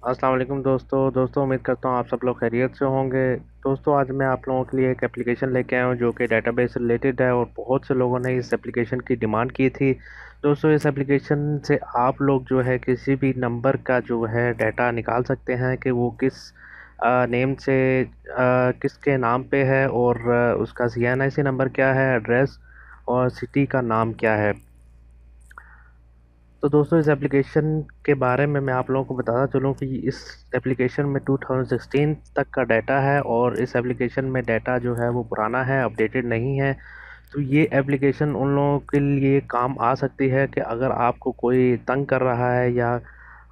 अस्सलाम वालेकुम दोस्तों उम्मीद करता हूँ आप सब लोग खैरियत से होंगे। दोस्तों आज मैं आप लोगों के लिए एक एप्लीकेशन लेके आया हूँ जो कि डेटाबेस से रिलेटेड है और बहुत से लोगों ने इस एप्लीकेशन की डिमांड की थी। दोस्तों इस एप्लीकेशन से आप लोग जो है किसी भी नंबर का जो है डाटा निकाल सकते हैं कि वो किस नेम से किसके नाम पे है और उसका CNIC नंबर क्या है, एड्रेस और सिटी का नाम क्या है। तो दोस्तों इस एप्लीकेशन के बारे में मैं आप लोगों को बताता चलूँ कि इस एप्लीकेशन में 2016 तक का डाटा है और इस एप्लीकेशन में डाटा जो है वो पुराना है, अपडेटेड नहीं है। तो ये एप्लीकेशन उन लोगों के लिए काम आ सकती है कि अगर आपको कोई तंग कर रहा है या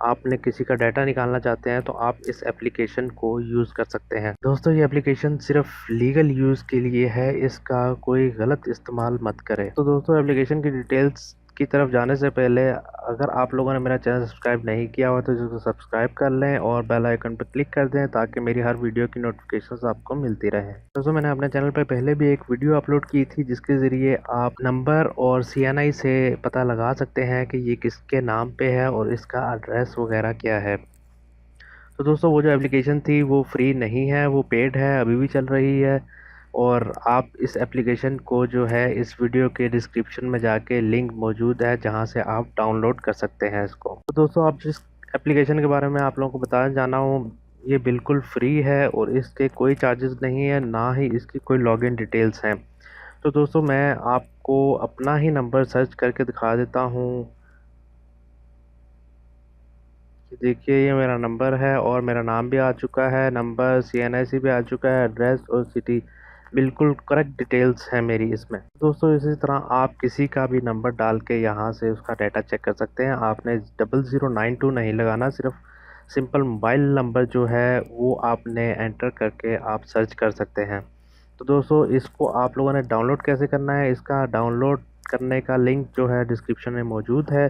आपने किसी का डाटा निकालना चाहते हैं तो आप इस एप्लीकेशन को यूज़ कर सकते हैं। दोस्तों ये एप्लीकेशन सिर्फ लीगल यूज़ के लिए है, इसका कोई गलत इस्तेमाल मत करें। तो दोस्तों एप्लीकेशन की डिटेल्स की तरफ जाने से पहले अगर आप लोगों ने मेरा चैनल सब्सक्राइब नहीं किया हुआ तो इसको सब्सक्राइब कर लें और बेल आइकन पर क्लिक कर दें ताकि मेरी हर वीडियो की नोटिफिकेशंस आपको मिलती रहे। दोस्तों मैंने अपने चैनल पर पहले भी एक वीडियो अपलोड की थी जिसके ज़रिए आप नंबर और CNI से पता लगा सकते हैं कि ये किसके नाम पे है और इसका एड्रेस वगैरह क्या है। तो दोस्तों वो जो एप्लीकेशन थी वो फ्री नहीं है, वो पेड है, अभी भी चल रही है और आप इस एप्लीकेशन को जो है इस वीडियो के डिस्क्रिप्शन में जाके लिंक मौजूद है जहां से आप डाउनलोड कर सकते हैं इसको। तो दोस्तों आप जिस एप्लीकेशन के बारे में आप लोगों को बताना जाना हूँ ये बिल्कुल फ्री है और इसके कोई चार्जेस नहीं है, ना ही इसकी कोई लॉगिन डिटेल्स हैं। तो दोस्तों मैं आपको अपना ही नंबर सर्च करके दिखा देता हूँ। देखिए ये मेरा नंबर है और मेरा नाम भी आ चुका है, नंबर CNIC भी आ चुका है, एड्रेस और सिटी बिल्कुल करेक्ट डिटेल्स है मेरी इसमें। दोस्तों इसी तरह आप किसी का भी नंबर डाल के यहाँ से उसका डाटा चेक कर सकते हैं। आपने 0092 नहीं लगाना, सिर्फ सिंपल मोबाइल नंबर जो है वो आपने एंटर करके आप सर्च कर सकते हैं। तो दोस्तों इसको आप लोगों ने डाउनलोड कैसे करना है, इसका डाउनलोड करने का लिंक जो है डिस्क्रिप्शन में मौजूद है।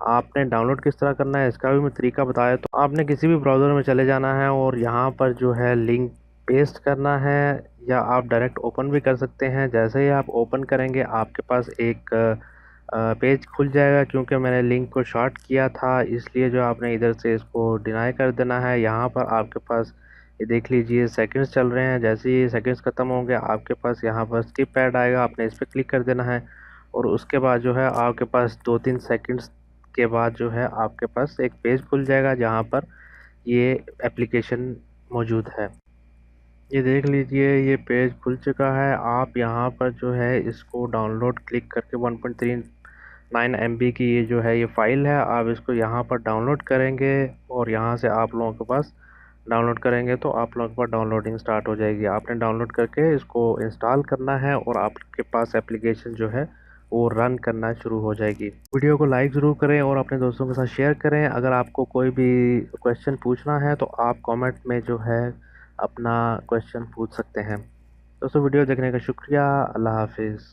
आपने डाउनलोड किस तरह करना है इसका भी मैं तरीका बताया। तो आपने किसी भी ब्राउज़र में चले जाना है और यहाँ पर जो है लिंक पेस्ट करना है या आप डायरेक्ट ओपन भी कर सकते हैं। जैसे ही आप ओपन करेंगे आपके पास एक पेज खुल जाएगा। क्योंकि मैंने लिंक को शॉर्ट किया था इसलिए जो आपने इधर से इसको डिनाई कर देना है। यहाँ पर आपके पास ये देख लीजिए सेकंड्स चल रहे हैं, जैसे ही सेकंड्स ख़त्म होंगे आपके पास यहाँ पर स्किप ऐड आएगा, आपने इस पर क्लिक कर देना है और उसके बाद जो है आपके पास 2-3 सेकंड्स के बाद जो है आपके पास एक पेज खुल जाएगा जहाँ पर ये एप्लीकेशन मौजूद है। ये देख लीजिए ये पेज खुल चुका है। आप यहाँ पर जो है इसको डाउनलोड क्लिक करके 1.39 MB की ये जो है ये फ़ाइल है, आप इसको यहाँ पर डाउनलोड करेंगे और यहाँ से आप लोगों के पास डाउनलोड करेंगे तो आप लोगों के पास डाउनलोडिंग स्टार्ट हो जाएगी। आपने डाउनलोड करके इसको इंस्टॉल करना है और आपके पास एप्लीकेशन जो है वो रन करना शुरू हो जाएगी। वीडियो को लाइक ज़रूर करें और अपने दोस्तों के साथ शेयर करें। अगर आपको कोई भी क्वेश्चन पूछना है तो आप कमेंट में जो है अपना क्वेश्चन पूछ सकते हैं। दोस्तों वीडियो देखने का शुक्रिया। अल्लाह हाफिज़।